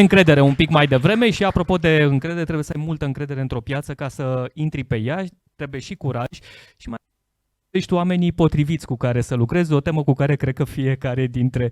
încredere un pic mai devreme și apropo de încredere, trebuie să ai multă încredere într-o piață ca să intri pe ea, trebuie și curaj și mai ești oamenii potriviți cu care să lucrezi, o temă cu care cred că fiecare dintre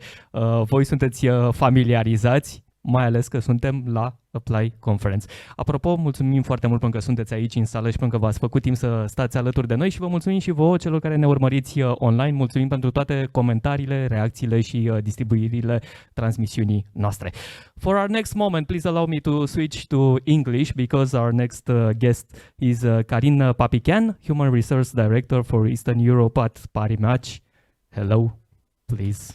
voi sunteți familiarizați, mai ales că suntem la Apply Conference. Apropo, mulțumim foarte mult pentru că sunteți aici în sală și pentru că v-ați făcut timp să stați alături de noi și vă mulțumim și vouă, celor care ne urmăriți online. Mulțumim pentru toate comentariile, reacțiile și distribuirile transmisiunii noastre. For our next moment, please allow me to switch to English because our next guest is Karine Papikian, Human Resource Director for Eastern Europe at Parimatch. Hello, please.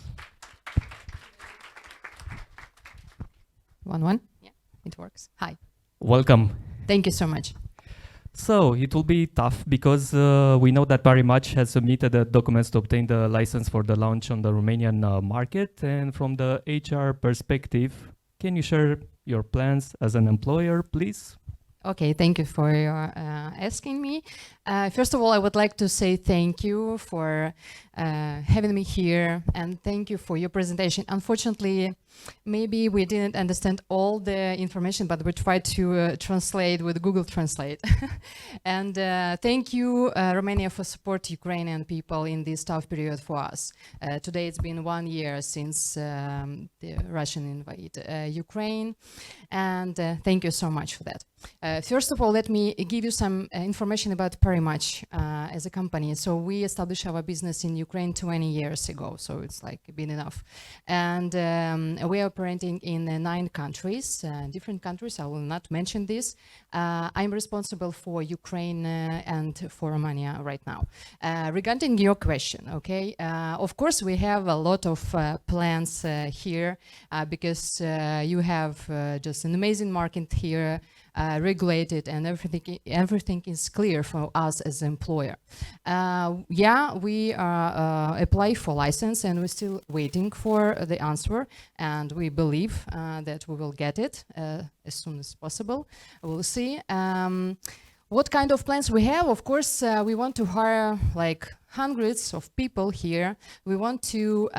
One? Yeah, it works. Hi. Welcome. Thank you so much. So it will be tough because we know that Parimatch has submitted the documents to obtain the license for the launch on the Romanian market. And from the HR perspective, can you share your plans as an employer, please? Okay, thank you for asking me. First of all, I would like to say thank you for having me here and thank you for your presentation. Unfortunately, maybe we didn't understand all the information, but we tried to translate with Google Translate. And thank you, Romania, for support Ukrainian people in this tough period for us. Today it's been 1 year since the Russian invade Ukraine, and thank you so much for that. First of all, let me give you some information about Parimatch as a company. So we established our business in Ukraine 20 years ago, so it's like been enough. And we are operating in 9 countries, different countries. I will not mention this. I'm responsible for Ukraine and for Romania right now. Regarding your question, okay, of course we have a lot of plans here because you have just an amazing market here, regulated, and everything is clear for us as an employer. Yeah, we apply for license and we're still waiting for the answer, and we believe that we will get it as soon as possible. We'll see. What kind of plans we have? Of course, we want to hire like hundreds of people here. We want to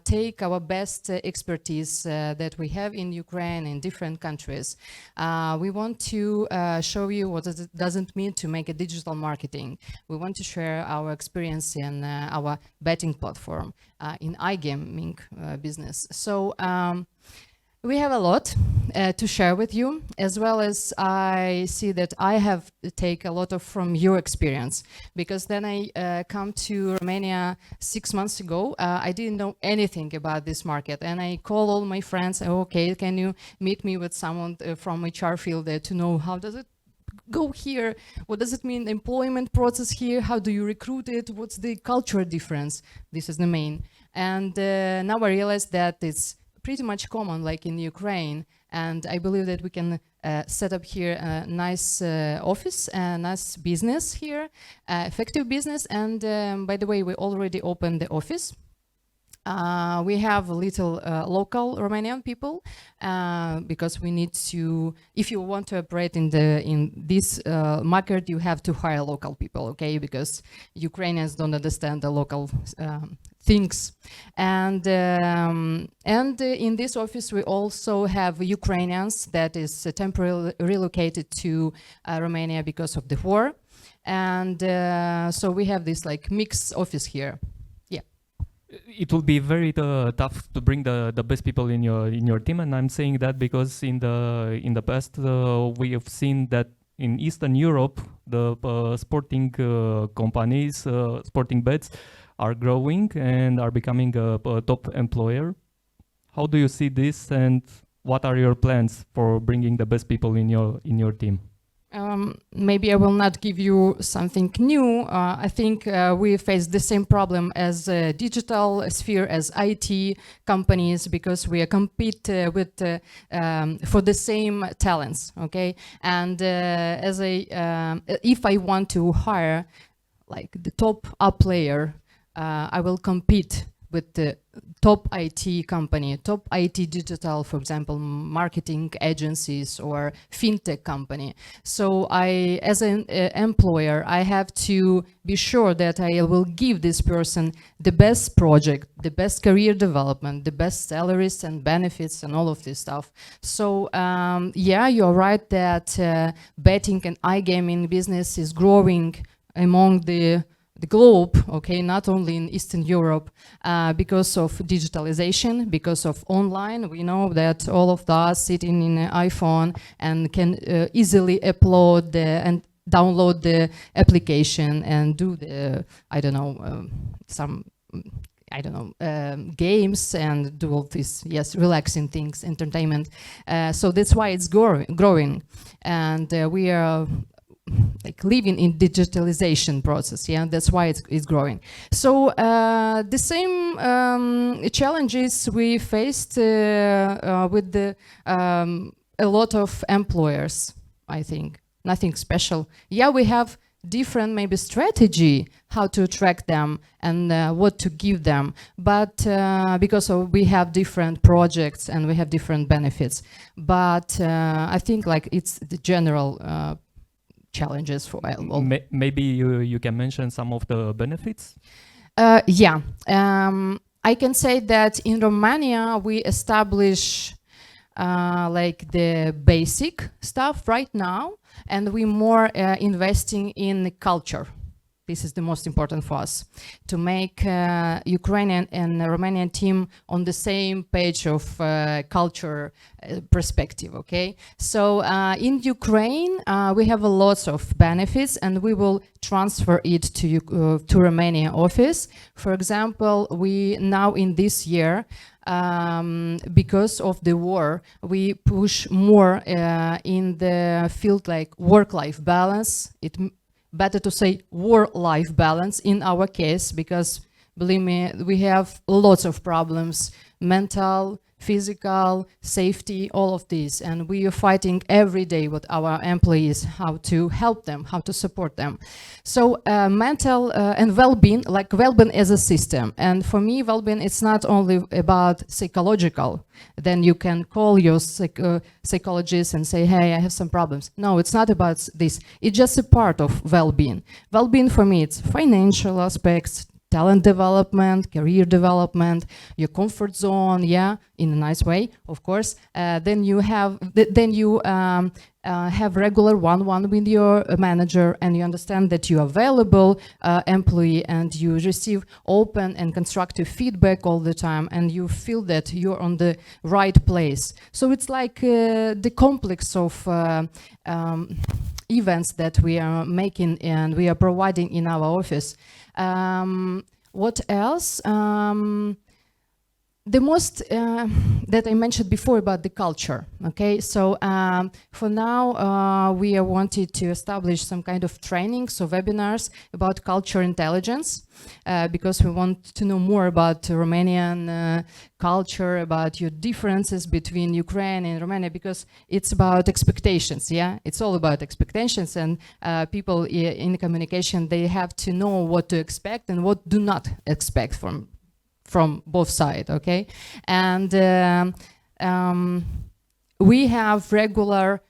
take our best expertise that we have in Ukraine in different countries. We want to show you what it doesn't mean to make a digital marketing. We want to share our experience in our betting platform, in iGaming business. So we have a lot to share with you, as well as I see that I have to take a lot of from your experience, because then I come to Romania 6 months ago. I didn't know anything about this market, and I call all my friends, okay, can you meet me with someone from HR field to know how does it go here? What does it mean, employment process here? How do you recruit it? What's the culture difference? This is the main. And now I realize that it's pretty much common like in Ukraine, and I believe that we can set up here a nice office, a nice business here, effective business. And by the way, we already opened the office. We have little local Romanian people because we need to, if you want to operate in this market, you have to hire local people, okay? Because Ukrainians don't understand the local things. And in this office we also have Ukrainians that is temporarily relocated to Romania because of the war. And so we have this like mixed office here. It will be very tough to bring the best people in your team, and I'm saying that because in the past we have seen that in Eastern Europe the sporting companies, sporting bets, are growing and are becoming a top employer. How do you see this, and what are your plans for bringing the best people in your team? Maybe I will not give you something new. I think we face the same problem as digital sphere, as IT companies, because we compete with for the same talents, okay? And if I want to hire like the top player, I will compete with the top IT company, top IT digital, for example, marketing agencies or fintech company. So I, as an employer, I have to be sure that I will give this person the best project, the best career development, the best salaries and benefits and all of this stuff. So yeah, you're right that betting and iGaming business is growing among the globe, okay, not only in Eastern Europe, because of digitalization, because of online. We know that all of us sitting in an iPhone and can easily upload and download the application and do the, I don't know, games and do all these, yes, relaxing things, entertainment. So that's why it's growing. And we are like living in digitalization process, yeah, that's why it's growing. So the same challenges we faced with the a lot of employers, I think, nothing special. Yeah, we have different maybe strategy how to attract them and what to give them, but because we have different projects and we have different benefits, but I think like it's the general challenges for all. Maybe you can mention some of the benefits? Yeah, I can say that in Romania we establish like the basic stuff right now, and we more investing in culture. This is the most important for us, to make Ukrainian and Romanian team on the same page of culture perspective, okay? So in Ukraine, we have a lot of benefits and we will transfer it to Romania office. For example, we now in this year, because of the war, we push more in the field like work-life balance. Better to say work-life balance in our case, because believe me, we have lots of problems, mental, physical, safety, all of these, and we are fighting every day with our employees how to help them, how to support them. So mental and well-being, like well-being as a system. And for me, well-being, it's not only about psychological. Then you can call your psychologist and say, hey, I have some problems. No, it's not about this. It's just a part of well-being. Well-being for me, it's financial aspects, talent development, career development, your comfort zone, yeah, in a nice way, of course. Then you have regular one-on-one with your manager, and you understand that you are available employee, and you receive open and constructive feedback all the time, and you feel that you're on the right place. So it's like the complex of events that we are making and we are providing in our office. What else? The most that I mentioned before about the culture, okay? So for now, we are wanted to establish some kind of training, so webinars about culture intelligence, because we want to know more about Romanian culture, about your differences between Ukraine and Romania, because it's about expectations, yeah? It's all about expectations, and people in the communication, they have to know what to expect and what do not expect from both sides, okay? And we have regular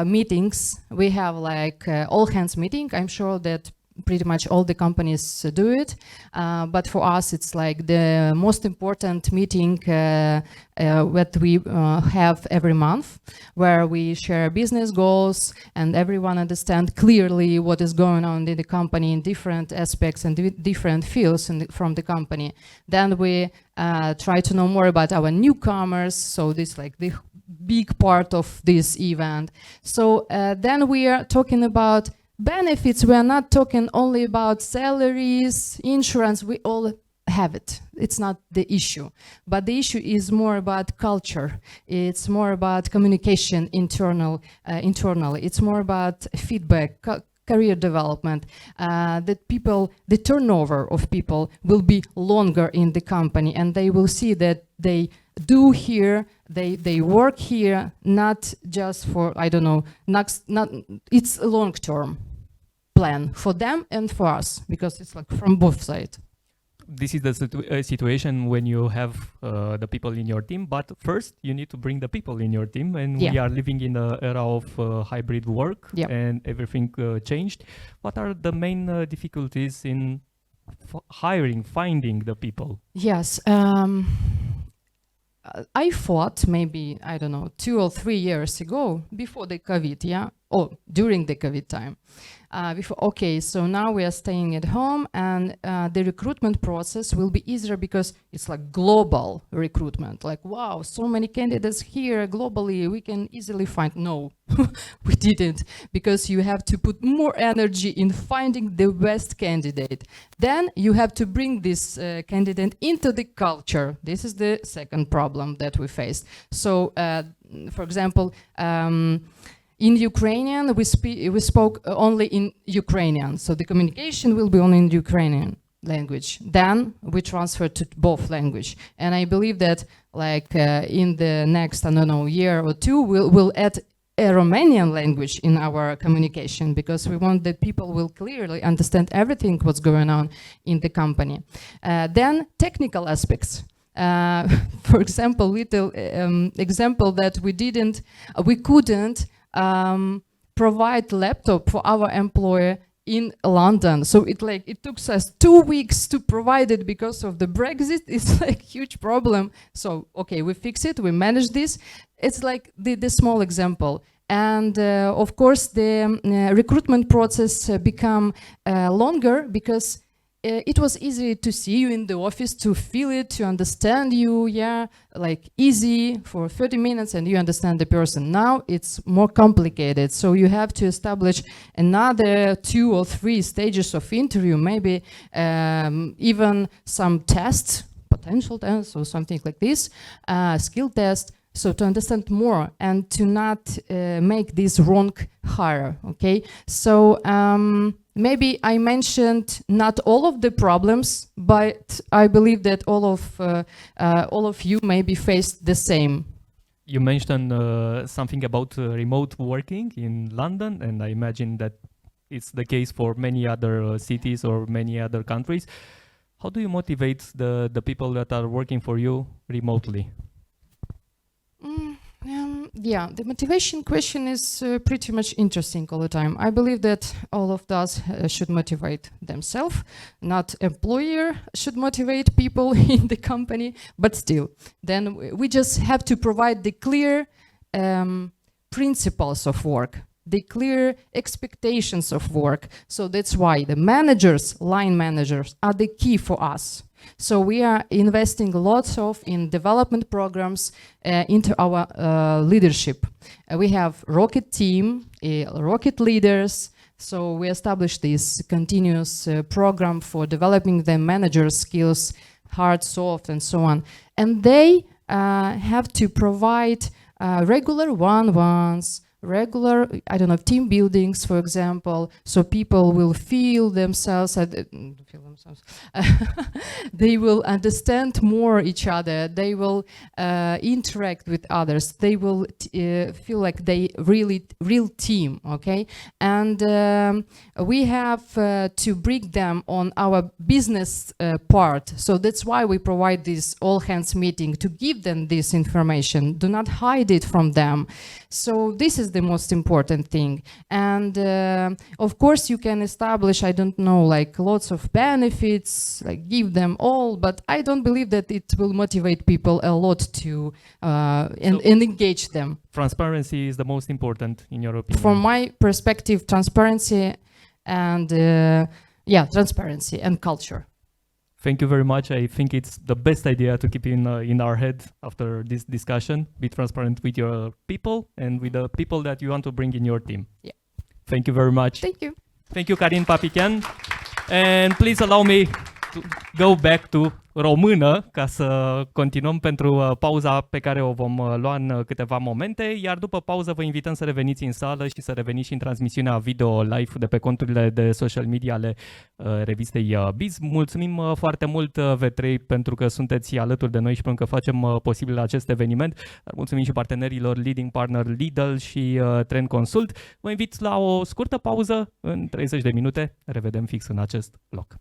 meetings. We have like all hands meeting. I'm sure that pretty much all the companies do it, but for us it's like the most important meeting that we have every month, where we share business goals and everyone understand clearly what is going on in the company in different aspects and different fields from the company. Then we try to know more about our newcomers, so this like the big part of this event. So then we are talking about benefits. We are not talking only about salaries, insurance, we all have it. It's not the issue. But the issue is more about culture. It's more about communication internally. It's more about feedback, career development, that people, the turnover of people will be longer in the company, and they will see that they do here, they work here, not just for, I don't know, it's a long-term plan for them and for us, because it's like from both sides. this is the situation when you have the people in your team, but first you need to bring the people in your team, and we are living in the era of hybrid work, and everything changed. What are the main difficulties in hiring, finding the people? Yes. I thought maybe, I don't know, 2 or 3 years ago, before the COVID, or during the COVID time, okay, so now we are staying at home, and the recruitment process will be easier because it's like global recruitment. Like, wow, so many candidates here globally, we can easily find. No, we didn't, because you have to put more energy in finding the best candidate. Then you have to bring this candidate into the culture. This is the second problem that we faced. So, for example, in Ukrainian, we spoke only in Ukrainian, so the communication will be only in Ukrainian language. Then we transferred to both language, and I believe that, like in the next, I don't know, year or two, we'll add a Romanian language in our communication, because we want that people will clearly understand everything what's going on in the company. Then technical aspects. For example, little example that we couldn't provide laptop for our employer in London. So it took us 2 weeks to provide it because of the Brexit. It's like huge problem. So, okay, we fix it, we manage this. It's like the small example. And of course, the recruitment process become longer, because it was easy to see you in the office, to feel it, to understand you, like easy for 30 minutes and you understand the person. Now it's more complicated, so you have to establish another 2 or 3 stages of interview, maybe even some tests, potential tests or something like this, skill test, so to understand more and to not make this wrong hire, okay? So maybe I mentioned not all of the problems, but I believe that all of you maybe faced the same. You mentioned something about remote working in London, and I imagine that it's the case for many other cities or many other countries. How do you motivate the people that are working for you remotely? Yeah, the motivation question is pretty much interesting all the time. I believe that all of us should motivate themselves, not employer should motivate people in the company, but still, then we just have to provide the clear principles of work, the clear expectations of work. So that's why the managers, line managers, are the key for us. So we are investing lots in development programs into our leadership. We have rocket team, rocket leaders. So we established this continuous program for developing the manager skills, hard, soft, and so on. And they have to provide regular one-on-ones, regular, I don't know, team buildings, for example, so people will feel themselves, they will understand more each other, they will interact with others, they will feel like they real team, okay? And we have to bring them on our business part, so that's why we provide this all-hands meeting, to give them this information, do not hide it from them. So this is the most important thing. And of course you can establish, I don't know, like lots of benefits, like give them all, but I don't believe that it will motivate people a lot to and engage them. Transparency is the most important in your opinion? From my perspective, transparency and transparency and culture. Thank you very much. I think it's the best idea to keep in our head after this discussion. Be transparent with your people and with the people that you want to bring in your team. Yeah. Thank you very much. Thank you. Thank you, Karine Papikian. And please allow me to go back to română ca să continuăm pentru pauza pe care o vom lua în câteva momente, iar după pauză vă invităm să reveniți în sală și să reveniți și în transmisiunea video live de pe conturile de social media ale revistei Biz. Mulțumim foarte mult V3 pentru că sunteți alături de noi și pentru că facem posibil acest eveniment. Mulțumim și partenerilor Leading Partner Lidl și Trend Consult. Vă invit la o scurtă pauză în 30 de minute. Revedem fix în acest loc.